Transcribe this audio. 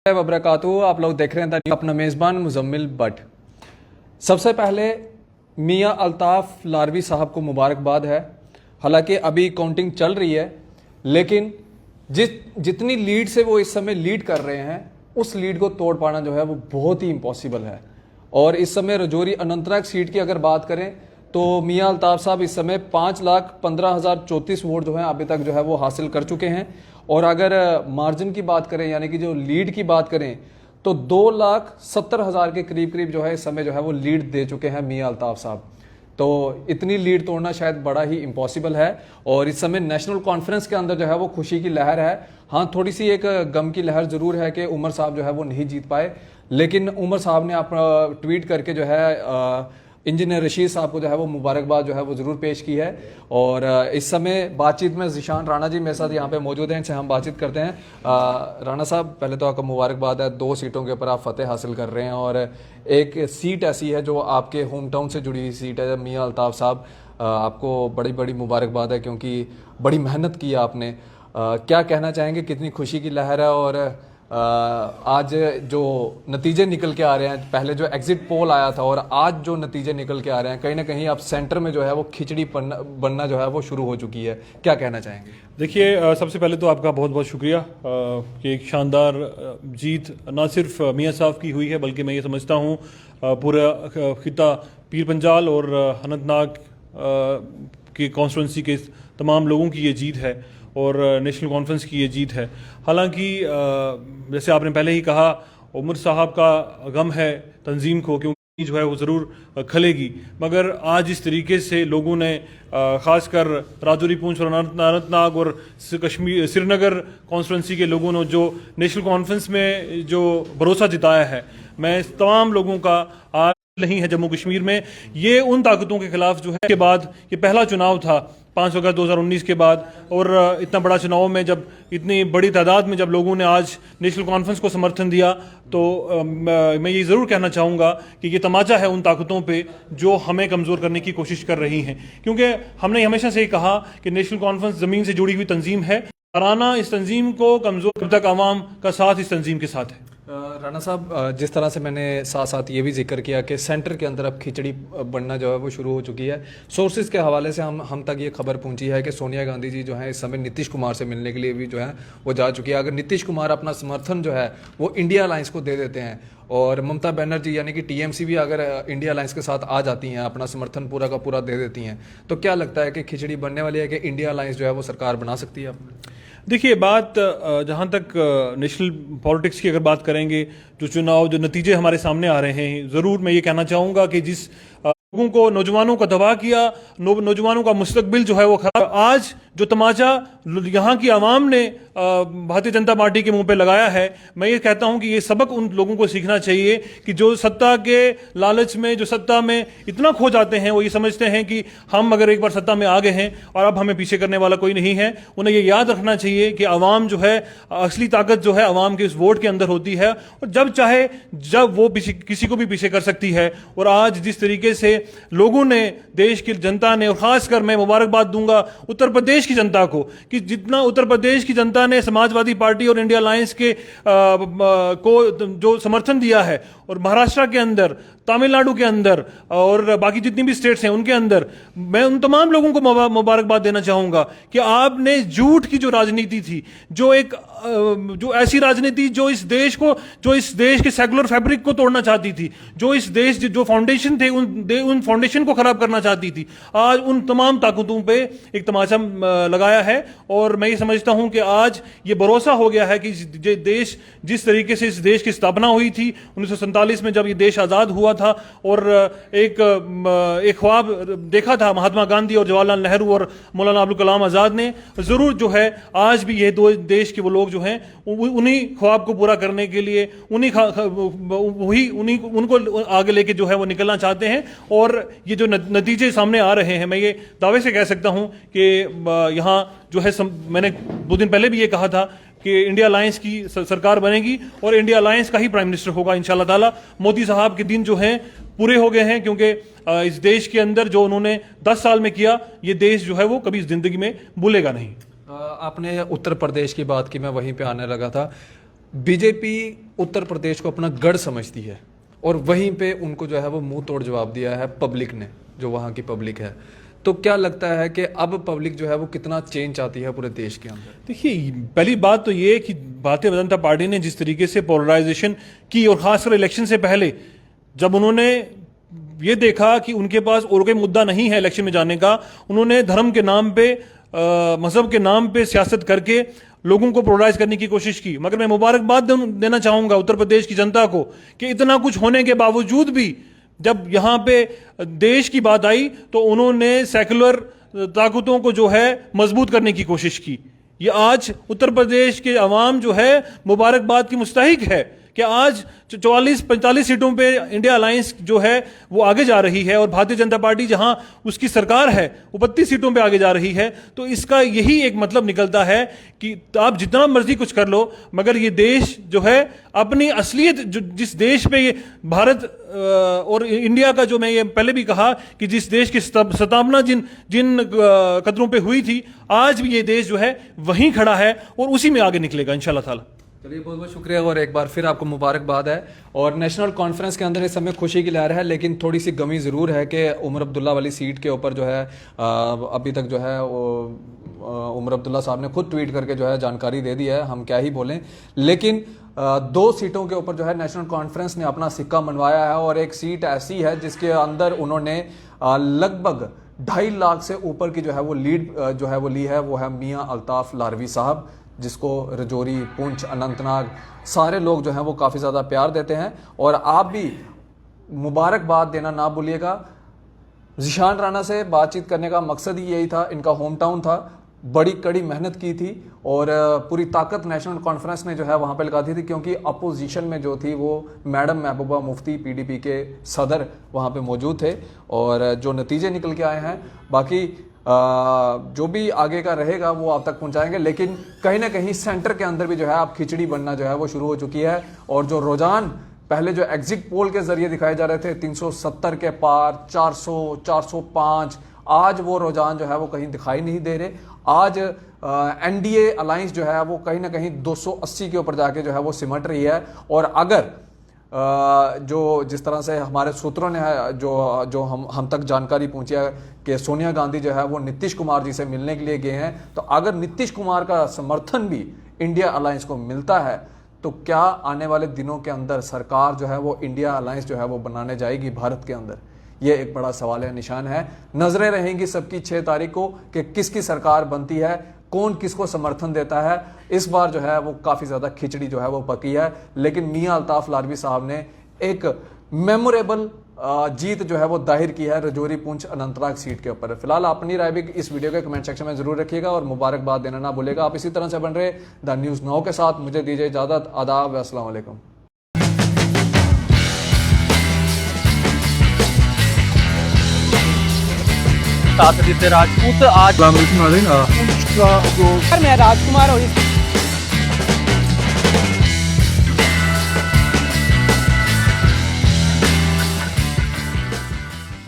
वबरकातुहू। आप लोग देख रहे हैं अपना मेज़बान मुजम्मिल बट। सबसे पहले मियाँ अल्ताफ़ लारवी साहब को मुबारकबाद है। हालांकि अभी काउंटिंग चल रही है, लेकिन जितनी लीड से वो इस समय लीड कर रहे हैं, उस लीड को तोड़ पाना जो है वो बहुत ही इम्पॉसिबल है। और इस समय रजौरी अनंतनाग सीट की अगर बात करें तो मियाँ अल्ताफ़ साहब इस समय 5,15,034 वोट जो हैं अभी तक जो है वो हासिल कर चुके हैं। और अगर मार्जिन की बात करें, यानी कि जो लीड की बात करें, तो 2,70,000 के करीब करीब जो है इस समय जो है वो लीड दे चुके हैं मियाँ अल्ताफ़ साहब। तो इतनी लीड तोड़ना शायद बड़ा ही इम्पॉसिबल है। और इस समय नेशनल कॉन्फ्रेंस के अंदर जो है वो खुशी की लहर है। हाँ, थोड़ी सी एक गम की लहर ज़रूर है कि उमर साहब जो है वो नहीं जीत पाए, लेकिन उमर साहब ने अपना ट्वीट करके जो है इंजीनियर रशीद साहब को जो है वो मुबारकबाद जो है वो ज़रूर पेश की है। और इस समय बातचीत में ज़ीशान राणा जी मेरे साथ यहाँ पे मौजूद हैं, इनसे हम बातचीत करते हैं। राणा साहब, पहले तो आपका मुबारकबाद है, 2 सीटों के ऊपर आप फतेह हासिल कर रहे हैं। और एक सीट ऐसी है जो आपके होम टाउन से जुड़ी हुई सीट है, मियाँ अल्ताफ़ साहब, आपको बड़ी बड़ी मुबारकबाद है क्योंकि बड़ी मेहनत की है आपने। क्या कहना चाहेंगे, कितनी खुशी की लहर है? और आज जो नतीजे निकल के आ रहे हैं, पहले जो एग्जिट पोल आया था और आज जो नतीजे निकल के आ रहे हैं, कहीं ना कहीं अब सेंटर में जो है वो खिचड़ी बनना जो है वो शुरू हो चुकी है, क्या कहना चाहेंगे? देखिए, सबसे पहले तो आपका बहुत बहुत शुक्रिया कि एक शानदार जीत ना सिर्फ मियाँ साहब की हुई है, बल्कि मैं ये समझता हूँ पूरा खिता पीर पंजाल और अनंतनाग की कॉन्स्टिट्यूंसी के तमाम लोगों की ये जीत है और नेशनल कॉन्फ्रेंस की ये जीत है। हालांकि जैसे आपने पहले ही कहा, उमर साहब का गम है तंजीम को, क्योंकि जो है वो ज़रूर खलेगी, मगर आज इस तरीके से लोगों ने ख़ासकर राजौरी, पुंछ और अनंतनाग और कश्मीर श्रीनगर कॉन्स्टिट्यूंसी के लोगों ने जो नेशनल कॉन्फ्रेंस में जो भरोसा जताया है, मैं तमाम लोगों का आज नहीं है जम्मू कश्मीर में, ये उन ताकतों के खिलाफ जो है के बाद ये पहला चुनाव था 5 अगस्त 2019 के बाद, और इतना बड़ा चुनाव में जब इतनी बड़ी तादाद में जब लोगों ने आज नेशनल कॉन्फ्रेंस को समर्थन दिया, तो मैं ये ज़रूर कहना चाहूँगा कि ये तमाचा है उन ताकतों पे जो हमें कमज़ोर करने की कोशिश कर रही हैं। क्योंकि हमने हमेशा से ये कहा कि नेशनल कॉन्फ्रेंस ज़मीन से जुड़ी हुई तंजीम है, हराना इस तंजीम को कमज़ोर, जब तक आवाम का साथ इस तंजीम के साथ है। राणा साहब, जिस तरह से मैंने साथ साथ ये भी जिक्र किया कि सेंटर के अंदर अब खिचड़ी बनना जो है वो शुरू हो चुकी है। सोर्सेज के हवाले से हम तक ये खबर पहुंची है कि सोनिया गांधी जी जो है इस समय नीतीश कुमार से मिलने के लिए भी जो है वो जा चुकी है। अगर नीतीश कुमार अपना समर्थन जो है वो इंडिया अलायंस को दे देते हैं और ममता बनर्जी यानी कि टीएमसी भी अगर इंडिया अलायंस के साथ आ जाती हैं, अपना समर्थन पूरा का पूरा दे देती हैं, तो क्या लगता है कि खिचड़ी बनने वाली है कि इंडिया अलायंस जो है वो सरकार बना सकती है? देखिए, बात जहाँ तक नेशनल पॉलिटिक्स की अगर बात करेंगे, जो चुनाव जो नतीजे हमारे सामने आ रहे हैं, ज़रूर मैं ये कहना चाहूँगा कि जिस लोगों को, नौजवानों को तबाह किया, नौजवानों का मुस्तकबिल जो है वो खराब, आज जो तमाचा यहाँ की आवाम ने भारतीय जनता पार्टी के मुंह पे लगाया है, मैं ये कहता हूँ कि ये सबक उन लोगों को सीखना चाहिए कि जो सत्ता के लालच में, जो सत्ता में इतना खो जाते हैं, वो ये समझते हैं कि हम अगर एक बार सत्ता में आ गए हैं और अब हमें पीछे करने वाला कोई नहीं है। उन्हें ये याद रखना चाहिए कि आवाम जो है, असली ताकत जो है आवाम के इस वोट के अंदर होती है, और जब चाहे जब वो किसी को भी पीछे कर सकती है। और आज जिस तरीके से लोगों ने, देश की जनता ने, और खासकर मैं मुबारकबाद दूंगा उत्तर प्रदेश की जनता को, कि जितना उत्तर प्रदेश की जनता ने समाजवादी पार्टी और इंडिया अलायंस के को जो समर्थन दिया है, और महाराष्ट्र के अंदर, तमिलनाडु के अंदर और बाकी जितनी भी स्टेट्स हैं उनके अंदर, मैं उन तमाम लोगों को मुबारकबाद देना चाहूंगा कि आपने झूठ की जो राजनीति थी, जो ऐसी राजनीति जो इस देश के सेकुलर फैब्रिक को तोड़ना चाहती थी, जो इस देश जो फाउंडेशन थे उन फाउंडेशन को खराब करना चाहती थी, आज उन तमाम ताकतों पे एक तमाचा लगाया है। और मैं ये समझता हूं कि आज ये भरोसा हो गया है कि देश, जिस तरीके से इस देश की स्थापना हुई थी 1947 में, जब ये देश आज़ाद हुआ था, और एक ख्वाब देखा था महात्मा गांधी और जवाहरलाल नेहरू और मौलाना अबुल कलाम आज़ाद ने, ज़रूर जो है आज भी ये दो देश के वो लोग जो हैं उन्हीं ख्वाब को पूरा करने के लिए उनको आगे लेके जो है वो निकलना चाहते हैं। और ये जो नतीजे सामने आ रहे हैं, मैं ये दावे से कह सकता हूं कि यहाँ जो है मैंने 2 दिन पहले भी ये कहा था कि इंडिया अलायंस की सरकार बनेगी और इंडिया अलायंस का ही प्राइम मिनिस्टर होगा इंशाल्लाह ताला। मोदी साहब के दिन जो हैं पूरे हो गए हैं, क्योंकि इस देश के अंदर जो उन्होंने 10 साल में किया, ये देश जो है वो कभी जिंदगी में भूलेगा नहीं। आपने उत्तर प्रदेश की बात की, मैं वहीं पे आने लगा था। बीजेपी उत्तर प्रदेश को अपना गढ़ समझती है और वहीं पे उनको जो है वो मुंह तोड़ जवाब दिया है पब्लिक ने, जो वहाँ की पब्लिक है। तो क्या लगता है कि अब पब्लिक जो है वो कितना चेंज चाहती है पूरे देश के अंदर? देखिए, पहली बात तो ये कि भारतीय जनता पार्टी ने जिस तरीके से पोलराइजेशन की, और खासकर इलेक्शन से पहले जब उन्होंने ये देखा कि उनके पास और कोई मुद्दा नहीं है इलेक्शन में जाने का, उन्होंने धर्म के नाम पे, मजहब के नाम पे सियासत करके लोगों को पोलराइज करने की कोशिश की। मगर मैं मुबारकबाद देना चाहूंगा उत्तर प्रदेश की जनता को कि इतना कुछ होने के बावजूद भी जब यहां पे देश की बात आई तो उन्होंने सेकुलर ताकतों को जो है मजबूत करने की कोशिश की। ये आज उत्तर प्रदेश के अवाम जो है मुबारकबाद की मुस्तहिक है कि आज 44-45 सीटों पे इंडिया अलायंस जो है वो आगे जा रही है, और भारतीय जनता पार्टी जहां उसकी सरकार है वो 32 सीटों पे आगे जा रही है। तो इसका यही एक मतलब निकलता है कि आप जितना मर्जी कुछ कर लो, मगर ये देश जो है अपनी असलियत, जो जिस देश पे ये भारत और इंडिया का, जो मैं ये पहले भी कहा कि जिस देश की स्थापना जिन कदरों पे हुई थी, आज भी ये देश जो है वहीं खड़ा है और उसी में आगे निकलेगा इंशाल्लाह ताला। चलिए, बहुत बहुत शुक्रिया और एक बार फिर आपको मुबारकबाद है। और नेशनल कॉन्फ्रेंस के अंदर इस समय खुशी की लहर है, लेकिन थोड़ी सी गमी ज़रूर है कि उमर अब्दुल्ला वाली सीट के ऊपर जो है अभी तक जो है उमर अब्दुल्ला साहब ने खुद ट्वीट करके जो है जानकारी दे दी है, हम क्या ही बोलें। लेकिन 2 सीटों के ऊपर जो है नेशनल कॉन्फ्रेंस ने अपना सिक्का मनवाया है, और एक सीट ऐसी है जिसके अंदर उन्होंने लगभग 2.5 लाख से ऊपर की जो है वो लीड जो है वो ली है। वो है मियाँ अल्ताफ लारवी साहब, जिसको रजौरी, पुंछ, अनंतनाग सारे लोग जो हैं वो काफ़ी ज़्यादा प्यार देते हैं। और आप भी मुबारकबाद देना ना भूलिएगा। ज़ीशान राणा से बातचीत करने का मकसद ही यही था, इनका होम टाउन था, बड़ी कड़ी मेहनत की थी और पूरी ताकत नेशनल कॉन्फ्रेंस ने जो है वहाँ पे लगा दी थी, क्योंकि अपोजिशन में जो थी वो मैडम महबूबा मुफ्ती पीडीपी के सदर वहाँ पे मौजूद थे। और जो नतीजे निकल के आए हैं, बाकी जो भी आगे का रहेगा वो आप तक पहुंचाएंगे। लेकिन कहीं ना कहीं सेंटर के अंदर भी जो है अब खिचड़ी बनना जो है वो शुरू हो चुकी है। और जो रुझान पहले जो एग्जिट पोल के जरिए दिखाए जा रहे थे 370 के पार, 400, 405, आज वो रुझान जो है वो कहीं दिखाई नहीं दे रहे। आज एनडीए अलायंस जो है वो कहीं ना कहीं 280 के ऊपर जाके जो है वो सिमट रही है। और अगर जो जिस तरह से हमारे सूत्रों ने जो हम तक जानकारी पहुंची है कि सोनिया गांधी जो है वो नीतीश कुमार जी से मिलने के लिए गए हैं, तो अगर नीतीश कुमार का समर्थन भी इंडिया अलायंस को मिलता है तो क्या आने वाले दिनों के अंदर सरकार जो है वो इंडिया अलायंस जो है वो बनाने जाएगी भारत के अंदर? ये एक बड़ा सवाल है, निशान है। नजरें रहेंगी सबकी 6 तारीख को कि किसकी सरकार बनती है, कौन किसको समर्थन देता है। इस बार जो है वो काफ़ी ज़्यादा खिचड़ी जो है वो पकी है। लेकिन मियाँ अल्ताफ लारवी साहब ने एक मेमोरेबल जीत जो है वो जाहिर की है रजौरी, पुंछ, अनंतनाग सीट के ऊपर। फिलहाल अपनी राय भी इस वीडियो के कमेंट सेक्शन में जरूर रखिएगा और मुबारकबाद देना ना भूलेगा। आप इसी तरह से बन रहे द न्यूज़ 9 के साथ। मुझे दीजिए इजाज़त। आदाब, अस्सलाम वालेकुम। आदित्य राजपूत आज मैं राजकुमार और इस